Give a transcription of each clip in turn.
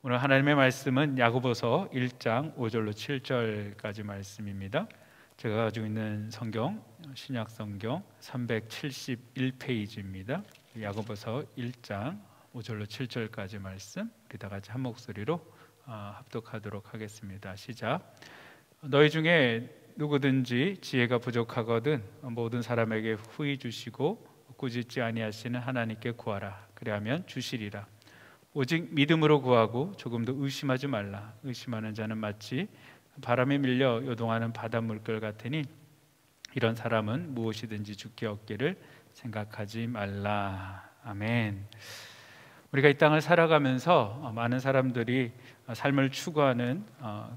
오늘 하나님의 말씀은 야고보서 1장 5절로 7절까지 말씀입니다. 제가 가지고 있는 성경, 신약 성경 371페이지입니다. 야고보서 1장 5절로 7절까지 말씀, 우리 다 같이 한 목소리로 합독하도록 하겠습니다. 시작. 너희 중에 누구든지 지혜가 부족하거든 모든 사람에게 후히 주시고 꾸짖지 아니하시는 하나님께 구하라. 그리하면 주시리라. 오직 믿음으로 구하고 조금도 의심하지 말라. 의심하는 자는 마치 바람에 밀려 요동하는 바닷물결 같으니 이런 사람은 무엇이든지 주께 얻기를 생각하지 말라. 아멘. 우리가 이 땅을 살아가면서 많은 사람들이 삶을 추구하는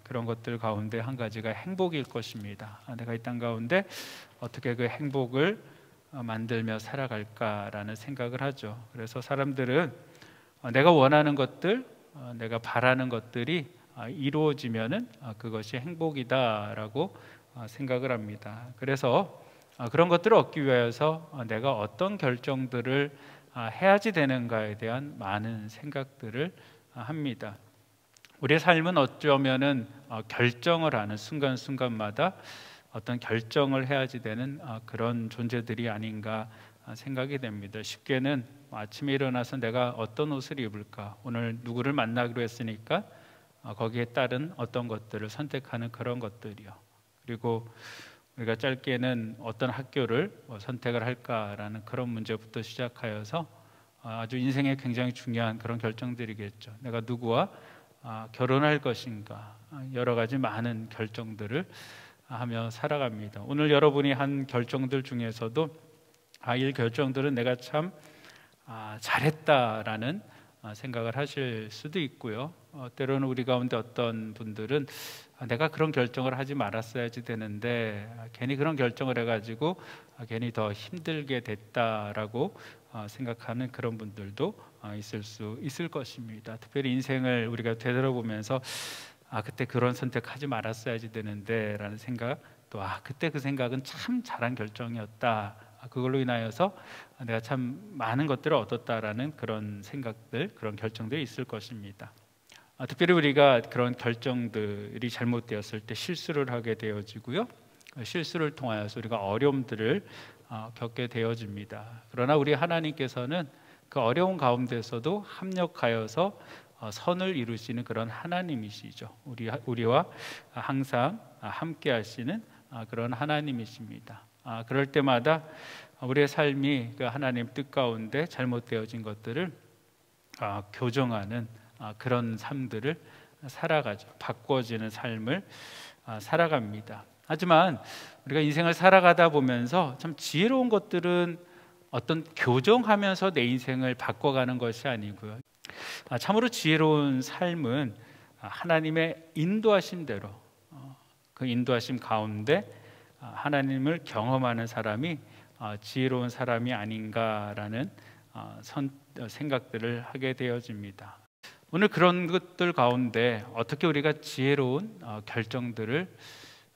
그런 것들 가운데 한 가지가 행복일 것입니다. 내가 이 땅 가운데 어떻게 그 행복을 만들며 살아갈까라는 생각을 하죠. 그래서 사람들은 내가 원하는 것들, 내가 바라는 것들이 이루어지면은 그것이 행복이다라고 생각을 합니다. 그래서 그런 것들을 얻기 위해서 내가 어떤 결정들을 해야지 되는가에 대한 많은 생각들을 합니다. 우리의 삶은 어쩌면은 결정을 하는 순간순간마다 어떤 결정을 해야지 되는 그런 존재들이 아닌가 생각이 됩니다. 쉽게는 아침에 일어나서 내가 어떤 옷을 입을까, 오늘 누구를 만나기로 했으니까 거기에 따른 어떤 것들을 선택하는 그런 것들이요. 그리고 우리가 짧게는 어떤 학교를 선택을 할까라는 그런 문제부터 시작하여서 아주 인생에 굉장히 중요한 그런 결정들이겠죠. 내가 누구와 결혼할 것인가, 여러 가지 많은 결정들을 하며 살아갑니다. 오늘 여러분이 한 결정들 중에서도 이 결정들은 내가 참 잘했다라는 생각을 하실 수도 있고요. 때로는 우리 가운데 어떤 분들은 내가 그런 결정을 하지 말았어야지 되는데 괜히 그런 결정을 해가지고 괜히 더 힘들게 됐다라고 생각하는 그런 분들도 있을 수 있을 것입니다. 특별히 인생을 우리가 되돌아보면서 그때 그런 선택하지 말았어야지 되는데 라는 생각, 또 그때 그 생각은 참 잘한 결정이었다, 그걸로 인하여서 내가 참 많은 것들을 얻었다라는 그런 생각들, 그런 결정들이 있을 것입니다. 특별히 우리가 그런 결정들이 잘못되었을 때 실수를 하게 되어지고요, 실수를 통하여서 우리가 어려움들을 겪게 되어집니다. 그러나 우리 하나님께서는 그 어려운 가운데서도 합력하여서 선을 이루시는 그런 하나님이시죠. 우리와 항상 함께 하시는 그런 하나님이십니다. 그럴 때마다 우리의 삶이 그 하나님 뜻 가운데 잘못되어진 것들을 교정하는 그런 삶들을 살아가죠. 바꿔지는 삶을 살아갑니다. 하지만 우리가 인생을 살아가다 보면서 참 지혜로운 것들은 어떤 교정하면서 내 인생을 바꿔가는 것이 아니고요, 참으로 지혜로운 삶은 하나님의 인도하심대로 그 인도하심 가운데 하나님을 경험하는 사람이 지혜로운 사람이 아닌가라는 생각들을 하게 되어집니다. 오늘 그런 것들 가운데 어떻게 우리가 지혜로운 결정들을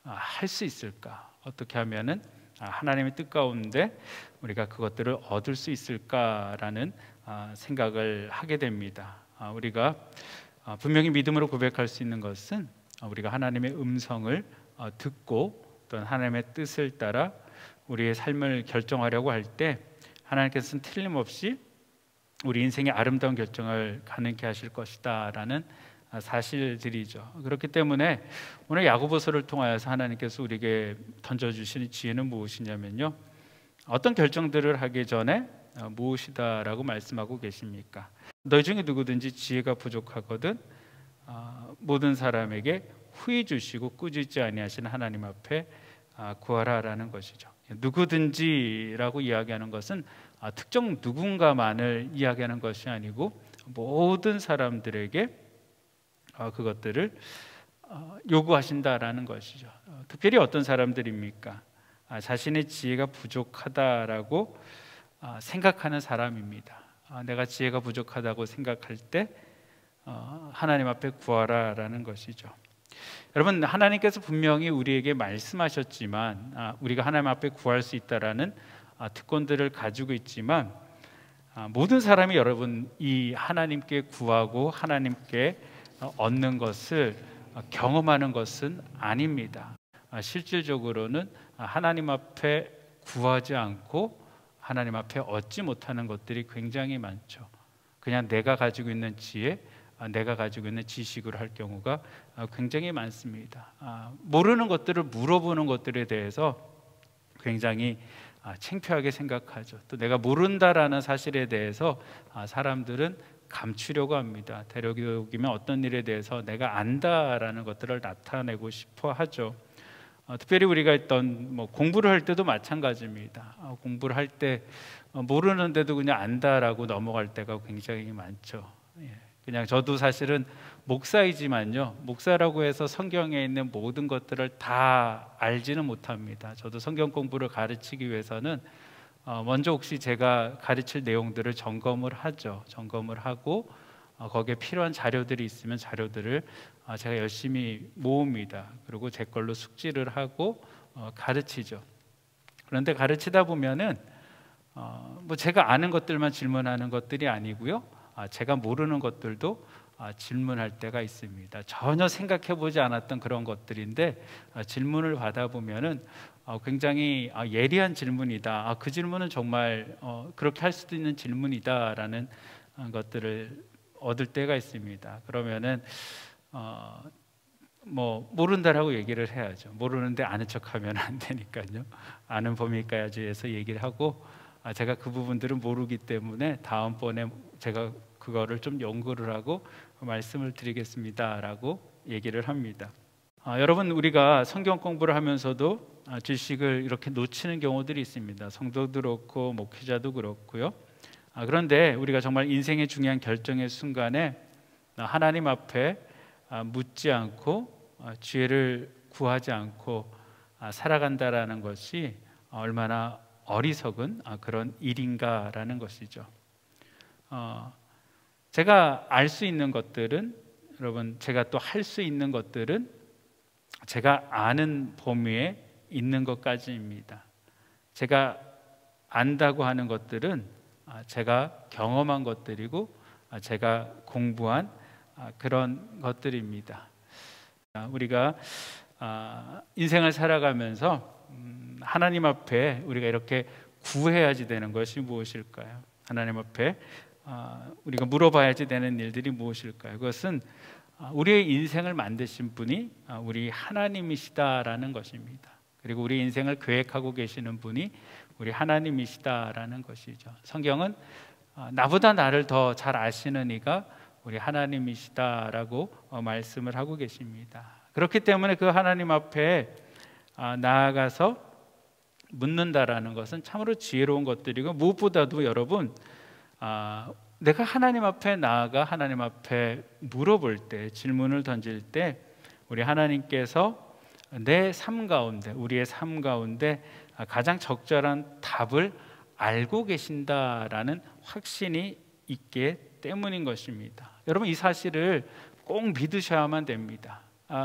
할 수 있을까? 어떻게 하면은 하나님의 뜻 가운데 우리가 그것들을 얻을 수 있을까라는 생각을 하게 됩니다. 우리가 분명히 믿음으로 고백할 수 있는 것은 우리가 하나님의 음성을 듣고 또 하나님의 뜻을 따라 우리의 삶을 결정하려고 할 때 하나님께서는 틀림없이 우리 인생의 아름다운 결정을 가능케 하실 것이다 라는 사실들이죠. 그렇기 때문에 오늘 야고보서를 통하여서 하나님께서 우리에게 던져주시는 지혜는 무엇이냐면요, 어떤 결정들을 하기 전에 무엇이다라고 말씀하고 계십니까? 너희 중에 누구든지 지혜가 부족하거든 모든 사람에게 후히 주시고 꾸짖지 아니하시는 하나님 앞에 구하라라는 것이죠. 누구든지라고 이야기하는 것은 특정 누군가만을 이야기하는 것이 아니고 모든 사람들에게 그것들을 요구하신다라는 것이죠. 특별히 어떤 사람들입니까? 자신의 지혜가 부족하다라고 생각하는 사람입니다. 내가 지혜가 부족하다고 생각할 때 하나님 앞에 구하라라는 것이죠. 여러분, 하나님께서 분명히 우리에게 말씀하셨지만 우리가 하나님 앞에 구할 수 있다라는 특권들을 가지고 있지만 모든 사람이 여러분 이 하나님께 구하고 하나님께 얻는 것을 경험하는 것은 아닙니다. 실질적으로는 하나님 앞에 구하지 않고 하나님 앞에 얻지 못하는 것들이 굉장히 많죠. 그냥 내가 가지고 있는 지혜, 내가 가지고 있는 지식으로 할 경우가 굉장히 많습니다. 모르는 것들을 물어보는 것들에 대해서 굉장히 창피하게 생각하죠. 또 내가 모른다라는 사실에 대해서 사람들은 감추려고 합니다. 되도록이면 어떤 일에 대해서 내가 안다라는 것들을 나타내고 싶어 하죠. 특별히 우리가 했던 공부를 할 때도 마찬가지입니다. 공부를 할 때 모르는데도 그냥 안다라고 넘어갈 때가 굉장히 많죠. 그냥 저도 사실은 목사이지만요, 목사라고 해서 성경에 있는 모든 것들을 다 알지는 못합니다. 저도 성경 공부를 가르치기 위해서는 먼저 혹시 제가 가르칠 내용들을 점검을 하죠. 점검을 하고 거기에 필요한 자료들이 있으면 자료들을 제가 열심히 모읍니다. 그리고 제 걸로 숙지를 하고 가르치죠. 그런데 가르치다 보면은 제가 아는 것들만 질문하는 것들이 아니고요, 제가 모르는 것들도 질문할 때가 있습니다. 전혀 생각해보지 않았던 그런 것들인데 질문을 받아보면은 굉장히 예리한 질문이다, 그 질문은 정말 그렇게 할 수도 있는 질문이다라는 것들을 얻을 때가 있습니다. 그러면은 모른다라고 얘기를 해야죠. 모르는데 아는 척하면 안 되니까요. 아는 범위까지 해서 얘기를 하고, 제가 그 부분들은 모르기 때문에 다음번에 제가 그거를 좀 연구를 하고 말씀을 드리겠습니다라고 얘기를 합니다. 여러분, 우리가 성경 공부를 하면서도 지식을 이렇게 놓치는 경우들이 있습니다. 성도도 그렇고 목회자도 그렇고요. 그런데 우리가 정말 인생의 중요한 결정의 순간에 하나님 앞에 묻지 않고 지혜를 구하지 않고 살아간다라는 것이 얼마나 어리석은 그런 일인가라는 것이죠. 제가 알 수 있는 것들은, 여러분, 제가 또 할 수 있는 것들은 제가 아는 범위에 있는 것까지입니다. 제가 안다고 하는 것들은 제가 경험한 것들이고 제가 공부한 그런 것들입니다. 우리가 인생을 살아가면서 하나님 앞에 우리가 이렇게 구해야지 되는 것이 무엇일까요? 하나님 앞에 우리가 물어봐야지 되는 일들이 무엇일까요? 그것은 우리의 인생을 만드신 분이 우리 하나님이시다라는 것입니다. 그리고 우리 인생을 계획하고 계시는 분이 우리 하나님이시다라는 것이죠. 성경은 나보다 나를 더 잘 아시는 이가 우리 하나님이시다라고 말씀을 하고 계십니다. 그렇기 때문에 그 하나님 앞에 나아가서 묻는다라는 것은 참으로 지혜로운 것들이고, 무엇보다도 여러분, 내가 하나님 앞에 나아가 하나님 앞에 물어볼 때, 질문을 던질 때 우리 하나님께서 내 삶 가운데, 우리의 삶 가운데 가장 적절한 답을 알고 계신다라는 확신이 있기 때문인 것입니다. 여러분, 이 사실을 꼭 믿으셔야만 됩니다.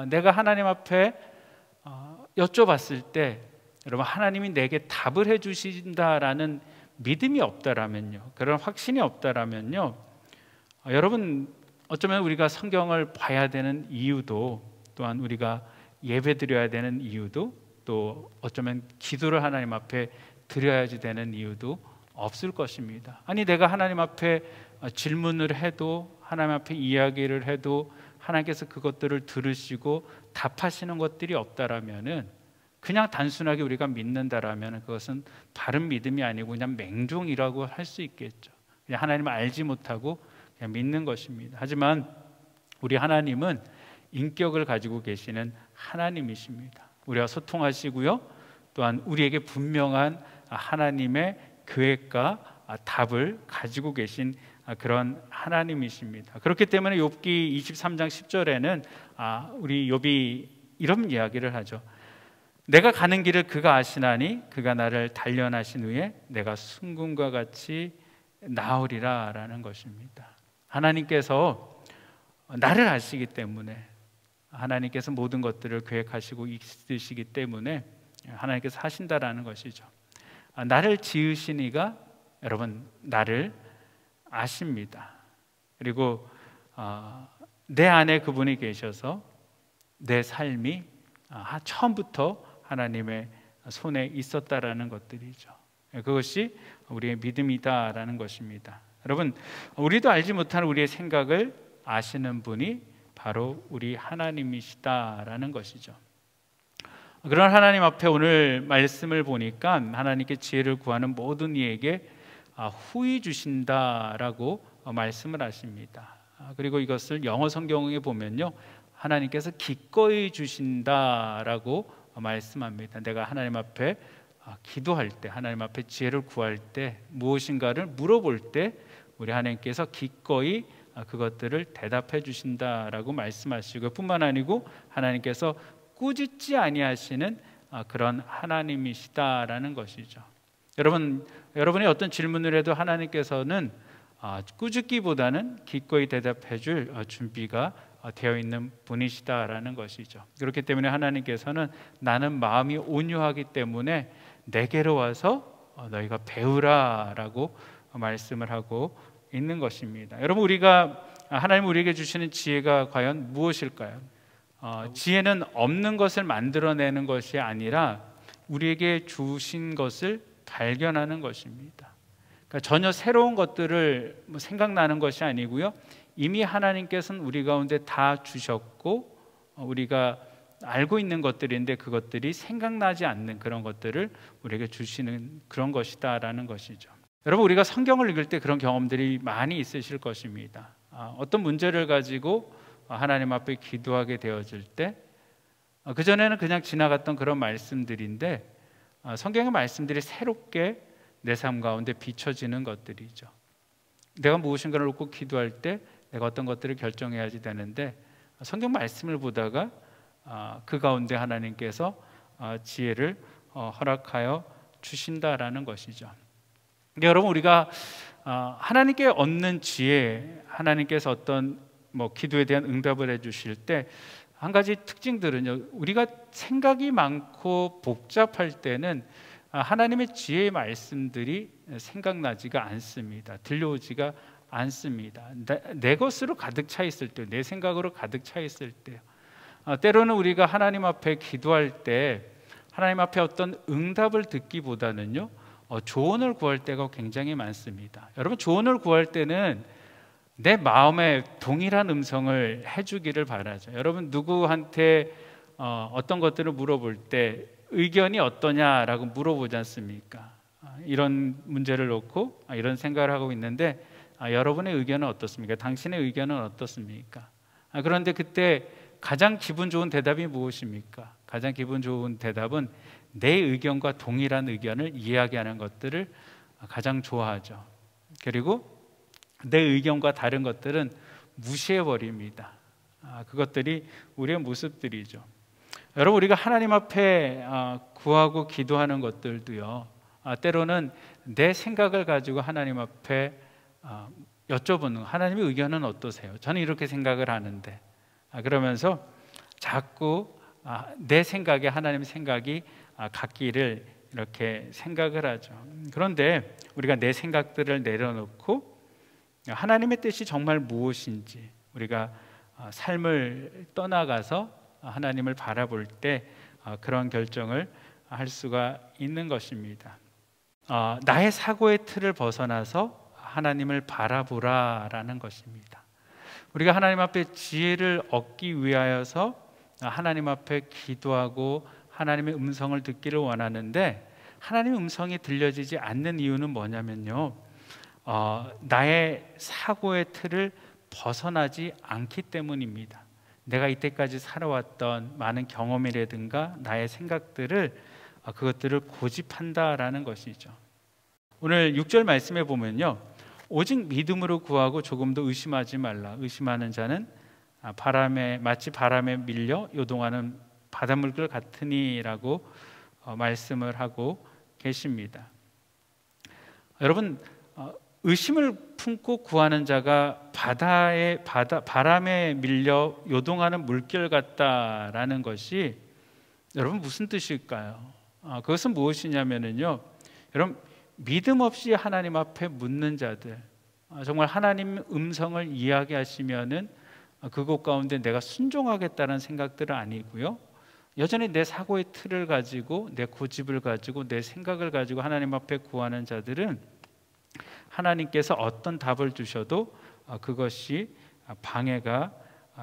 내가 하나님 앞에 여쭤봤을 때 여러분, 하나님이 내게 답을 해주신다라는 믿음이 없다라면요, 그런 확신이 없다라면요, 여러분, 어쩌면 우리가 성경을 봐야 되는 이유도, 또한 우리가 예배드려야 되는 이유도, 또 어쩌면 기도를 하나님 앞에 드려야지 되는 이유도 없을 것입니다. 아니, 내가 하나님 앞에 질문을 해도, 하나님 앞에 이야기를 해도 하나님께서 그것들을 들으시고 답하시는 것들이 없다라면은, 그냥 단순하게 우리가 믿는다라면 그것은 바른 믿음이 아니고 그냥 맹종이라고 할 수 있겠죠. 그냥 하나님을 알지 못하고 그냥 믿는 것입니다. 하지만 우리 하나님은 인격을 가지고 계시는 하나님이십니다. 우리와 소통하시고요, 또한 우리에게 분명한 하나님의 계획과 답을 가지고 계신 그런 하나님이십니다. 그렇기 때문에 욥기 23장 10절에는 우리 욥이 이런 이야기를 하죠. 내가 가는 길을 그가 아시나니 그가 나를 단련하신 후에 내가 순금과 같이 나으리라 라는 것입니다. 하나님께서 나를 아시기 때문에, 하나님께서 모든 것들을 계획하시고 있으시기 때문에 하나님께서 하신다라는 것이죠. 나를 지으신 이가, 여러분, 나를 아십니다. 그리고 내 안에 그분이 계셔서 내 삶이 처음부터 하나님의 손에 있었다라는 것들이죠. 그것이 우리의 믿음이다라는 것입니다. 여러분, 우리도 알지 못한 우리의 생각을 아시는 분이 바로 우리 하나님이시다라는 것이죠. 그런 하나님 앞에 오늘 말씀을 보니까 하나님께 지혜를 구하는 모든 이에게 후히 주신다라고 말씀을 하십니다. 그리고 이것을 영어 성경에 보면요, 하나님께서 기꺼이 주신다라고 말씀합니다. 내가 하나님 앞에 기도할 때, 하나님 앞에 지혜를 구할 때, 무엇인가를 물어볼 때 우리 하나님께서 기꺼이 그것들을 대답해 주신다라고 말씀하시고, 뿐만 아니고 하나님께서 꾸짖지 아니하시는 그런 하나님이시다라는 것이죠. 여러분이 어떤 질문을 해도 하나님께서는 꾸짖기보다는 기꺼이 대답해 줄 준비가 되어 있는 분이시다라는 것이죠. 그렇기 때문에 하나님께서는 나는 마음이 온유하기 때문에 내게로 와서 너희가 배우라라고 말씀을 하고 있는 것입니다. 여러분, 하나님 우리에게 주시는 지혜가 과연 무엇일까요? 지혜는 없는 것을 만들어내는 것이 아니라 우리에게 주신 것을 발견하는 것입니다. 그러니까 전혀 새로운 것들을 생각나는 것이 아니고요, 이미 하나님께서는 우리 가운데 다 주셨고 우리가 알고 있는 것들인데 그것들이 생각나지 않는 그런 것들을 우리에게 주시는 그런 것이다라는 것이죠. 여러분, 우리가 성경을 읽을 때 그런 경험들이 많이 있으실 것입니다. 어떤 문제를 가지고 하나님 앞에 기도하게 되어질 때 그전에는 그냥 지나갔던 그런 말씀들인데 성경의 말씀들이 새롭게 내 삶 가운데 비춰지는 것들이죠. 내가 무엇인가를 놓고 기도할 때 내가 어떤 것들을 결정해야지 되는데 성경 말씀을 보다가 그 가운데 하나님께서 지혜를 허락하여 주신다라는 것이죠. 근데 여러분, 우리가 하나님께 얻는 지혜, 하나님께서 어떤 기도에 대한 응답을 해주실 때 한 가지 특징들은요, 우리가 생각이 많고 복잡할 때는 하나님의 지혜의 말씀들이 생각나지가 않습니다. 들려오지가 않습니다. 내 것으로 가득 차 있을 때, 내 생각으로 가득 차 있을 때요. 때로는 우리가 하나님 앞에 기도할 때 하나님 앞에 어떤 응답을 듣기보다는요, 조언을 구할 때가 굉장히 많습니다. 여러분, 조언을 구할 때는 내 마음에 동일한 음성을 해주기를 바라죠. 여러분, 누구한테 어떤 것들을 물어볼 때 의견이 어떠냐라고 물어보지 않습니까? 이런 문제를 놓고 이런 생각을 하고 있는데 여러분의 의견은 어떻습니까? 당신의 의견은 어떻습니까? 그런데 그때 가장 기분 좋은 대답이 무엇입니까? 가장 기분 좋은 대답은 내 의견과 동일한 의견을 이야기하는 것들을 가장 좋아하죠. 그리고 내 의견과 다른 것들은 무시해버립니다. 그것들이 우리의 모습들이죠. 여러분, 우리가 하나님 앞에 구하고 기도하는 것들도요, 때로는 내 생각을 가지고 하나님 앞에 여쭤보는, 하나님의 의견은 어떠세요? 저는 이렇게 생각을 하는데, 그러면서 자꾸 내 생각에 하나님의 생각이 같기를 이렇게 생각을 하죠. 그런데 우리가 내 생각들을 내려놓고 하나님의 뜻이 정말 무엇인지 우리가 삶을 떠나가서 하나님을 바라볼 때 그런 결정을 할 수가 있는 것입니다. 나의 사고의 틀을 벗어나서 하나님을 바라보라라는 것입니다. 우리가 하나님 앞에 지혜를 얻기 위하여서 하나님 앞에 기도하고 하나님의 음성을 듣기를 원하는데 하나님의 음성이 들려지지 않는 이유는 뭐냐면요, 나의 사고의 틀을 벗어나지 않기 때문입니다. 내가 이때까지 살아왔던 많은 경험이라든가 나의 생각들을 그것들을 고집한다라는 것이죠. 오늘 6절 말씀에 보면요, 오직 믿음으로 구하고 조금도 의심하지 말라. 의심하는 자는 마치 바람에 밀려 요동하는 바닷물결 같으니라고 말씀을 하고 계십니다. 여러분, 의심을 품고 구하는 자가 바람에 밀려 요동하는 물결 같다라는 것이 여러분 무슨 뜻일까요? 그것은 무엇이냐면요, 여러분, 믿음 없이 하나님 앞에 묻는 자들, 정말 하나님 음성을 이야기하시면은 그것 가운데 내가 순종하겠다는 생각들은 아니고요. 여전히 내 사고의 틀을 가지고 내 고집을 가지고 내 생각을 가지고 하나님 앞에 구하는 자들은 하나님께서 어떤 답을 주셔도 그것이 방해가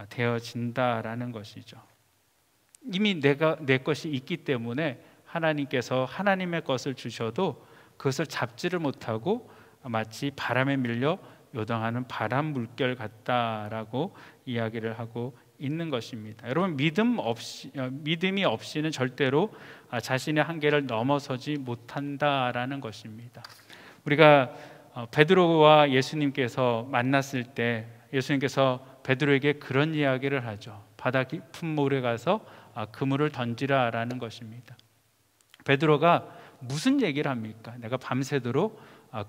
되어진다라는 것이죠. 이미 내 것이 있기 때문에 하나님께서 하나님의 것을 주셔도 그것을 잡지를 못하고 마치 바람에 밀려 요동하는 바람 물결 같다라고 이야기를 하고 있는 것입니다. 여러분, 믿음이 없이는 절대로 자신의 한계를 넘어서지 못한다라는 것입니다. 우리가 베드로와 예수님께서 만났을 때 예수님께서 베드로에게 그런 이야기를 하죠. 바다 깊은 물에 가서 그물을 던지라라는 것입니다. 베드로가 무슨 얘기를 합니까? 내가 밤새도록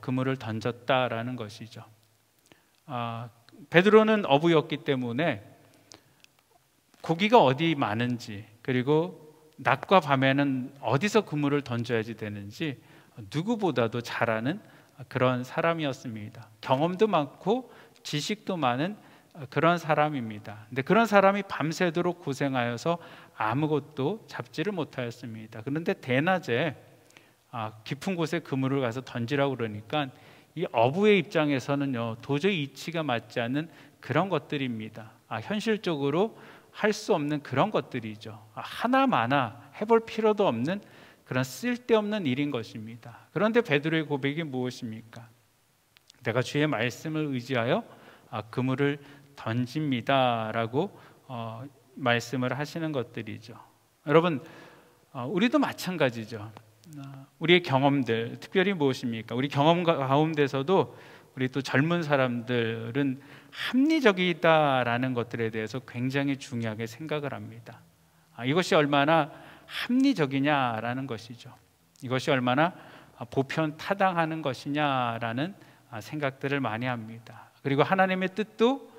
그물을 던졌다라는 것이죠. 베드로는 어부였기 때문에 고기가 어디 많은지, 그리고 낮과 밤에는 어디서 그물을 던져야지 되는지 누구보다도 잘 아는 그런 사람이었습니다. 경험도 많고 지식도 많은 그런 사람입니다. 근데 그런 사람이 밤새도록 고생하여서 아무것도 잡지를 못하였습니다. 그런데 대낮에 깊은 곳에 그물을 가서 던지라고 그러니까 이 어부의 입장에서는요, 도저히 이치가 맞지 않는 그런 것들입니다. 현실적으로 할 수 없는 그런 것들이죠. 하나마나 해볼 필요도 없는 그런 쓸데없는 일인 것입니다. 그런데 베드로의 고백이 무엇입니까? 내가 주의 말씀을 의지하여 그물을 던집니다라고 말씀을 하시는 것들이죠. 여러분, 우리도 마찬가지죠. 우리의 경험들, 특별히 무엇입니까? 우리 경험 가운데서도 우리 또 젊은 사람들은 합리적이다라는 것들에 대해서 굉장히 중요하게 생각을 합니다. 이것이 얼마나 합리적이냐라는 것이죠. 이것이 얼마나 보편 타당하는 것이냐라는 생각들을 많이 합니다. 그리고 하나님의 뜻도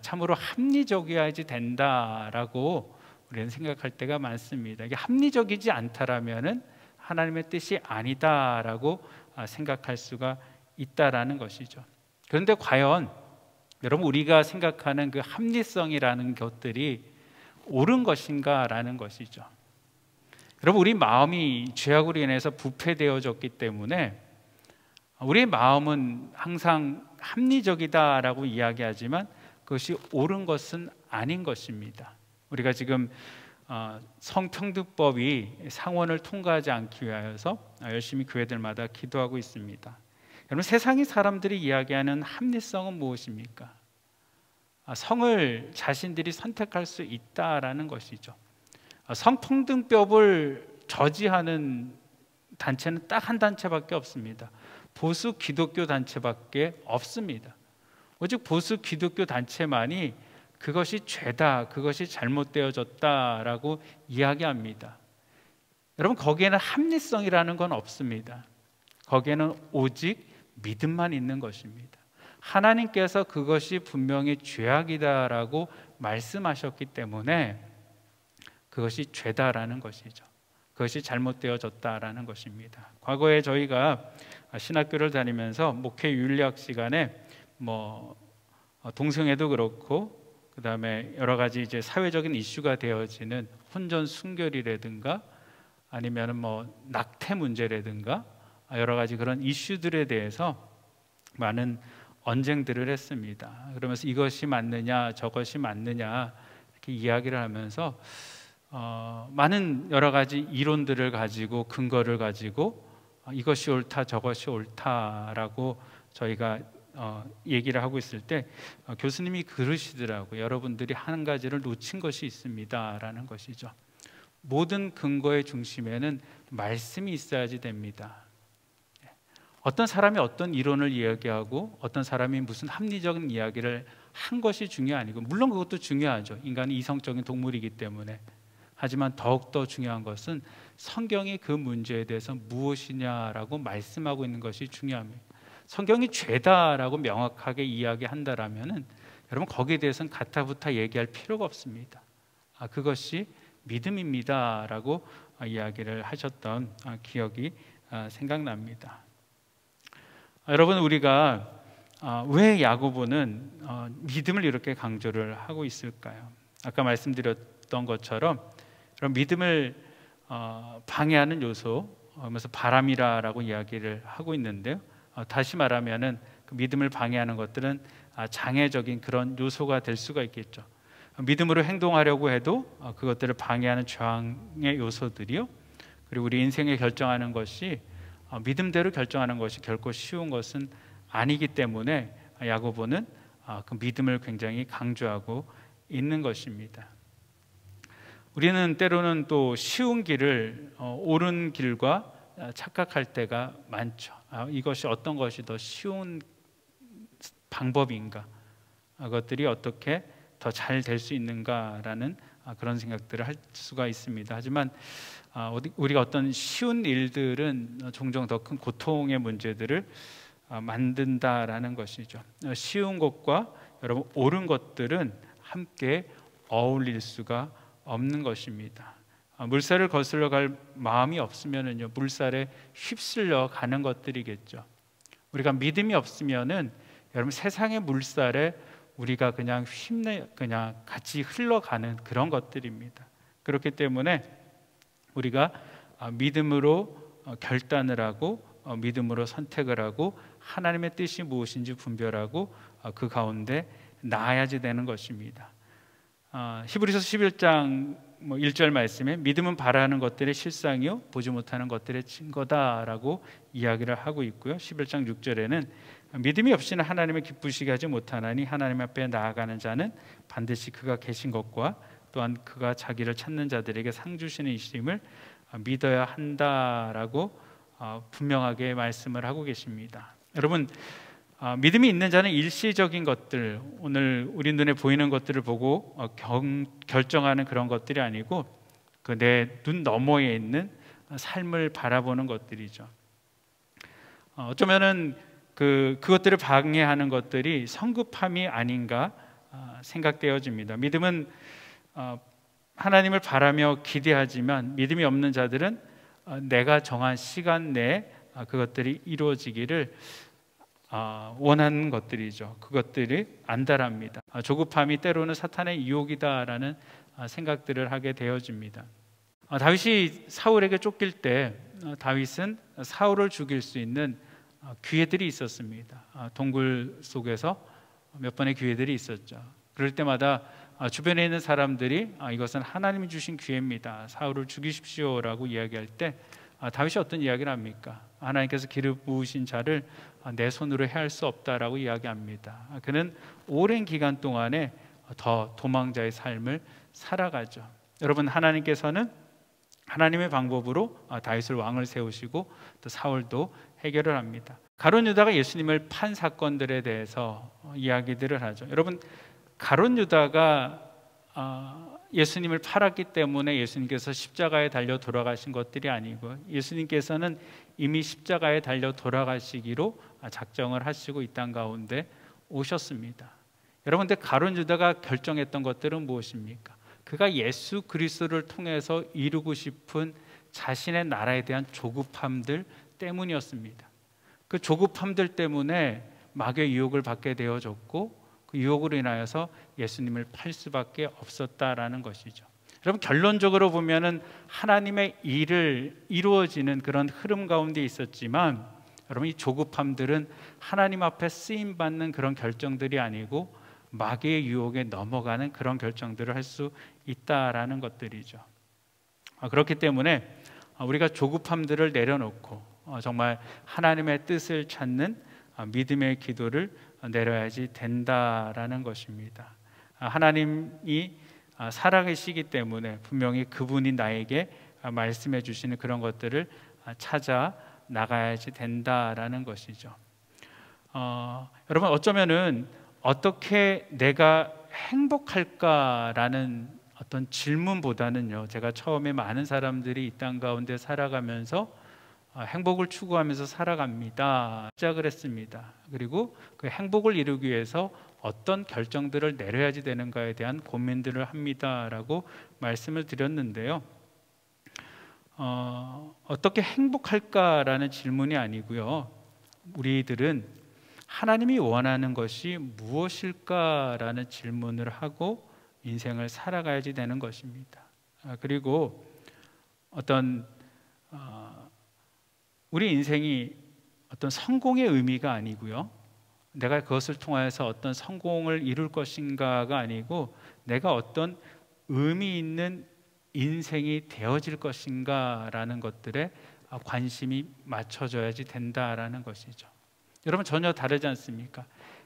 참으로 합리적이어야지 된다라고 우리는 생각할 때가 많습니다. 이게 합리적이지 않다라면은 하나님의 뜻이 아니다라고 생각할 수가 있다라는 것이죠. 그런데 과연 여러분, 우리가 생각하는 그 합리성이라는 것들이 옳은 것인가라는 것이죠. 여러분, 우리 마음이 죄악으로 인해서 부패되어졌기 때문에 우리의 마음은 항상 합리적이다라고 이야기하지만 그것이 옳은 것은 아닌 것입니다. 우리가 지금 성평등법이 상원을 통과하지 않기 위하여서 열심히 교회들마다 기도하고 있습니다. 여러분, 세상의 사람들이 이야기하는 합리성은 무엇입니까? 성을 자신들이 선택할 수 있다라는 것이죠. 성평등법을 저지하는 단체는 딱 한 단체밖에 없습니다. 보수 기독교 단체밖에 없습니다. 오직 보수 기독교 단체만이 그것이 죄다, 그것이 잘못되어졌다라고 이야기합니다. 여러분, 거기에는 합리성이라는 건 없습니다. 거기에는 오직 믿음만 있는 것입니다. 하나님께서 그것이 분명히 죄악이다라고 말씀하셨기 때문에 그것이 죄다라는 것이죠. 그것이 잘못되어졌다라는 것입니다. 과거에 저희가 신학교를 다니면서 목회 윤리학 시간에 동성애도 그렇고 그 다음에 여러 가지 이제 사회적인 이슈가 되어지는 혼전 순결이라든가 아니면은 낙태 문제라든가 여러 가지 그런 이슈들에 대해서 많은 언쟁들을 했습니다. 그러면서 이것이 맞느냐 저것이 맞느냐 이렇게 이야기를 하면서 많은 여러 가지 이론들을 가지고 근거를 가지고 이것이 옳다 저것이 옳다라고 저희가 얘기를 하고 있을 때 교수님이 그러시더라고요. 여러분들이 한 가지를 놓친 것이 있습니다라는 것이죠. 모든 근거의 중심에는 말씀이 있어야지 됩니다. 어떤 사람이 어떤 이론을 이야기하고 어떤 사람이 무슨 합리적인 이야기를 한 것이 중요한 아니고, 물론 그것도 중요하죠. 인간은 이성적인 동물이기 때문에. 하지만 더욱더 중요한 것은 성경이 그 문제에 대해서 무엇이냐라고 말씀하고 있는 것이 중요합니다. 성경이 죄다라고 명확하게 이야기한다라면은 여러분, 거기에 대해서는 가타부타 얘기할 필요가 없습니다. 그것이 믿음입니다라고 이야기를 하셨던 기억이 생각납니다. 여러분, 우리가 왜 야고보는 믿음을 이렇게 강조를 하고 있을까요? 아까 말씀드렸던 것처럼 그런 믿음을 방해하는 요소, 그래서 바람이라고 이야기를 하고 있는데요. 다시 말하면은 그 믿음을 방해하는 것들은 장애적인 그런 요소가 될 수가 있겠죠. 믿음으로 행동하려고 해도 그것들을 방해하는 저항의 요소들이요. 그리고 우리 인생에 결정하는 것이 믿음대로 결정하는 것이 결코 쉬운 것은 아니기 때문에 야고보는 그 믿음을 굉장히 강조하고 있는 것입니다. 우리는 때로는 또 쉬운 길을 옳은 길과 착각할 때가 많죠. 이것이 어떤 것이 더 쉬운 방법인가? 그것들이 어떻게 더 잘 될 수 있는가라는 그런 생각들을 할 수가 있습니다. 하지만 우리가 어떤 쉬운 일들은 종종 더 큰 고통의 문제들을 만든다라는 것이죠. 쉬운 것과 여러분 옳은 것들은 함께 어울릴 수가 없는 것입니다. 물살을 거슬러 갈 마음이 없으면은요, 물살에 휩쓸려 가는 것들이겠죠. 우리가 믿음이 없으면은 여러분 세상의 물살에 우리가 그냥 그냥 같이 흘러가는 그런 것들입니다. 그렇기 때문에 우리가 믿음으로 결단을 하고 믿음으로 선택을 하고 하나님의 뜻이 무엇인지 분별하고 그 가운데 나아야지 되는 것입니다. 히브리서 11장 1절 말씀에 믿음은 바라는 것들의 실상이요 보지 못하는 것들의 증거다라고 이야기를 하고 있고요. 11장 6절에는 믿음이 없이는 하나님을 기쁘시게 하지 못하나니 하나님 앞에 나아가는 자는 반드시 그가 계신 것과 또한 그가 자기를 찾는 자들에게 상 주시는 이심을 믿어야 한다라고 분명하게 말씀을 하고 계십니다. 여러분, 믿음이 있는 자는 일시적인 것들, 오늘 우리 눈에 보이는 것들을 보고 결정하는 그런 것들이 아니고 그 내 눈 너머에 있는 삶을 바라보는 것들이죠. 어쩌면은 그것들을 방해하는 것들이 성급함이 아닌가 생각되어집니다. 믿음은 하나님을 바라며 기대하지만 믿음이 없는 자들은 내가 정한 시간 내에 그것들이 이루어지기를 원하는 것들이죠. 그것들이 안달합니다. 조급함이 때로는 사탄의 유혹이다라는 생각들을 하게 되어집니다. 다윗이 사울에게 쫓길 때 다윗은 사울을 죽일 수 있는 기회들이 있었습니다. 동굴 속에서 몇 번의 기회들이 있었죠. 그럴 때마다 주변에 있는 사람들이 이것은 하나님이 주신 기회입니다. 사울을 죽이십시오라고 이야기할 때 다윗이 어떤 이야기를 합니까? 하나님께서 기름 부으신 자를 내 손으로 해할 수 없다라고 이야기합니다. 그는 오랜 기간 동안에 더 도망자의 삶을 살아가죠. 여러분, 하나님께서는 하나님의 방법으로 다윗을 왕을 세우시고 또 사울도 해결을 합니다. 가룟 유다가 예수님을 판 사건들에 대해서 이야기들을 하죠. 여러분, 가룟 유다가 예수님을 팔았기 때문에 예수님께서 십자가에 달려 돌아가신 것들이 아니고 예수님께서는 이미 십자가에 달려 돌아가시기로 작정을 하시고 이 땅 가운데 오셨습니다. 여러분, 근데 가룟 유다가 결정했던 것들은 무엇입니까? 그가 예수 그리스도를 통해서 이루고 싶은 자신의 나라에 대한 조급함들 때문이었습니다. 그 조급함들 때문에 마귀의 유혹을 받게 되어졌고 그 유혹으로 인하여서 예수님을 팔 수밖에 없었다라는 것이죠. 여러분, 결론적으로 보면은 하나님의 일을 이루어지는 그런 흐름 가운데 있었지만 여러분, 이 조급함들은 하나님 앞에 쓰임 받는 그런 결정들이 아니고 마귀의 유혹에 넘어가는 그런 결정들을 할 수 있다라는 것들이죠. 그렇기 때문에 우리가 조급함들을 내려놓고 정말 하나님의 뜻을 찾는 믿음의 기도를 내려야지 된다라는 것입니다. 하나님이 살아계시기 때문에 분명히 그분이 나에게 말씀해 주시는 그런 것들을 찾아 나가야지 된다라는 것이죠. 여러분, 어쩌면은 어떻게 내가 행복할까라는 어떤 질문보다는요, 제가 처음에 많은 사람들이 이 땅 가운데 살아가면서 행복을 추구하면서 살아갑니다 시작을 했습니다. 그리고 그 행복을 이루기 위해서 어떤 결정들을 내려야지 되는가에 대한 고민들을 합니다라고 말씀을 드렸는데요. 어떻게 행복할까라는 질문이 아니고요, 우리들은 하나님이 원하는 것이 무엇일까라는 질문을 하고 인생을 살아가야지 되는 것입니다. 그리고 우리 인생이 어떤 성공의 의미가 아니고요, 내가 그것을 통하여서 어떤 성공을 이룰 것인가가 아니고 내가 어떤 의미 있는 인생이 되어질 것인가라는 것들에 관심이 맞춰져야지 된다라는 것이죠. 여러분, 전혀 다르지 않습니까?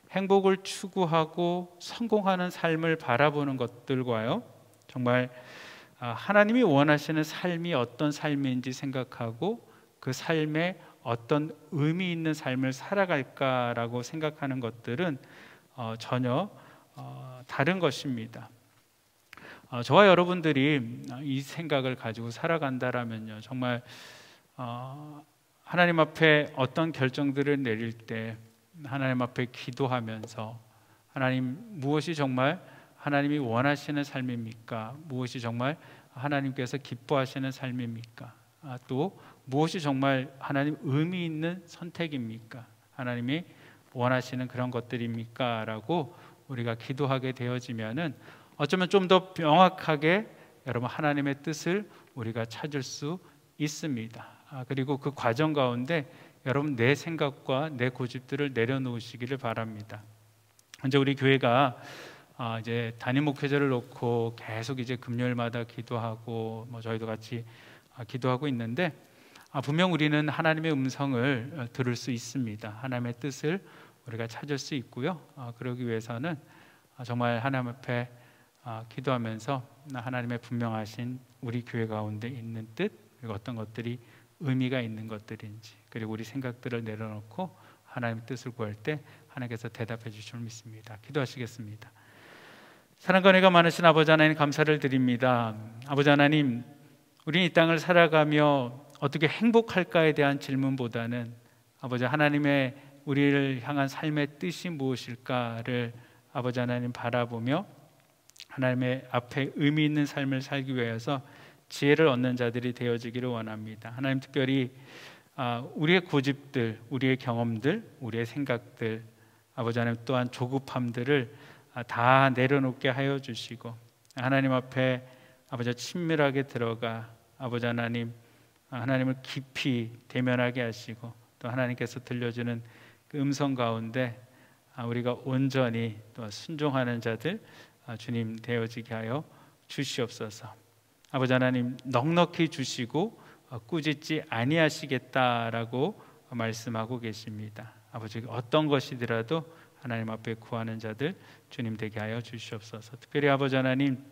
행복을 추구하고 성공하는 삶을 바라보는 것들과요, 정말 하나님이 원하시는 삶이 어떤 삶인지 생각하고 그 삶에 어떤 의미 있는 삶을 살아갈까라고 생각하는 것들은 전혀 다른 것입니다. 저와 여러분들이 이 생각을 가지고 살아간다라면요, 정말 하나님 앞에 어떤 결정들을 내릴 때 하나님 앞에 기도하면서 하나님, 무엇이 정말 하나님이 원하시는 삶입니까? 무엇이 정말 하나님께서 기뻐하시는 삶입니까? 또 무엇이 정말 하나님 의미 있는 선택입니까? 하나님이 원하시는 그런 것들입니까? 라고 우리가 기도하게 되어지면은 어쩌면 좀 더 명확하게 여러분 하나님의 뜻을 우리가 찾을 수 있습니다. 그리고 그 과정 가운데 여러분 내 생각과 내 고집들을 내려놓으시기를 바랍니다. 이제 우리 교회가 이제 담임 목회자를 놓고 계속 이제 금요일마다 기도하고 저희도 같이 기도하고 있는데, 분명 우리는 하나님의 음성을 들을 수 있습니다. 하나님의 뜻을 우리가 찾을 수 있고요. 그러기 위해서는 정말 하나님 앞에 기도하면서 하나님의 분명하신 우리 교회 가운데 있는 뜻, 그리고 어떤 것들이 의미가 있는 것들인지, 그리고 우리 생각들을 내려놓고 하나님의 뜻을 구할 때 하나님께서 대답해 주실 줄 믿습니다. 기도하시겠습니다. 사랑과 은혜가 많으신 아버지 하나님, 감사를 드립니다. 아버지 하나님, 우리는 이 땅을 살아가며 어떻게 행복할까에 대한 질문보다는 아버지 하나님의 우리를 향한 삶의 뜻이 무엇일까를 아버지 하나님 바라보며 하나님의 앞에 의미 있는 삶을 살기 위해서 지혜를 얻는 자들이 되어지기를 원합니다. 하나님, 특별히 우리의 고집들, 우리의 경험들, 우리의 생각들, 아버지 하나님 또한 조급함들을 다 내려놓게 하여 주시고 하나님 앞에 아버지 친밀하게 들어가 아버지 하나님, 하나님을 깊이 대면하게 하시고 또 하나님께서 들려주는 그 음성 가운데 우리가 온전히 또 순종하는 자들 주님 되어지게 하여 주시옵소서. 아버지 하나님, 넉넉히 주시고 꾸짖지 아니하시겠다라고 말씀하고 계십니다. 아버지, 어떤 것이더라도 하나님 앞에 구하는 자들 주님 되게 하여 주시옵소서. 특별히 아버지 하나님,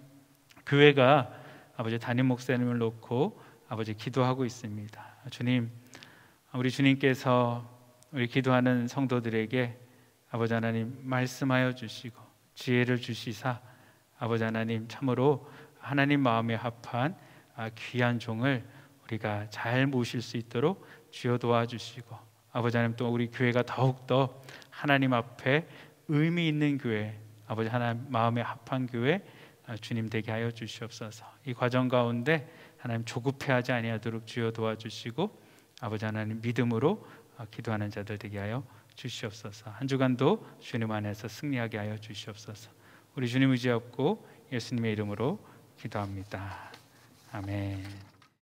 교회가 아버지 담임 목사님을 놓고 아버지 기도하고 있습니다. 주님, 우리 주님께서 우리 기도하는 성도들에게 아버지 하나님 말씀하여 주시고 지혜를 주시사 아버지 하나님, 참으로 하나님 마음에 합한 귀한 종을 우리가 잘 모실 수 있도록 주여 도와주시고 아버지 하나님, 또 우리 교회가 더욱더 하나님 앞에 의미 있는 교회, 아버지 하나님 마음에 합한 교회 주님 되게 하여 주시옵소서. 이 과정 가운데 하나님 조급해하지 아니하도록 주여 도와주시고 아버지 하나님 믿음으로 기도하는 자들 되게 하여 주시옵소서. 한 주간도 주님 안에서 승리하게 하여 주시옵소서. 우리 주님 의지하고 예수님의 이름으로 기도합니다. 아멘.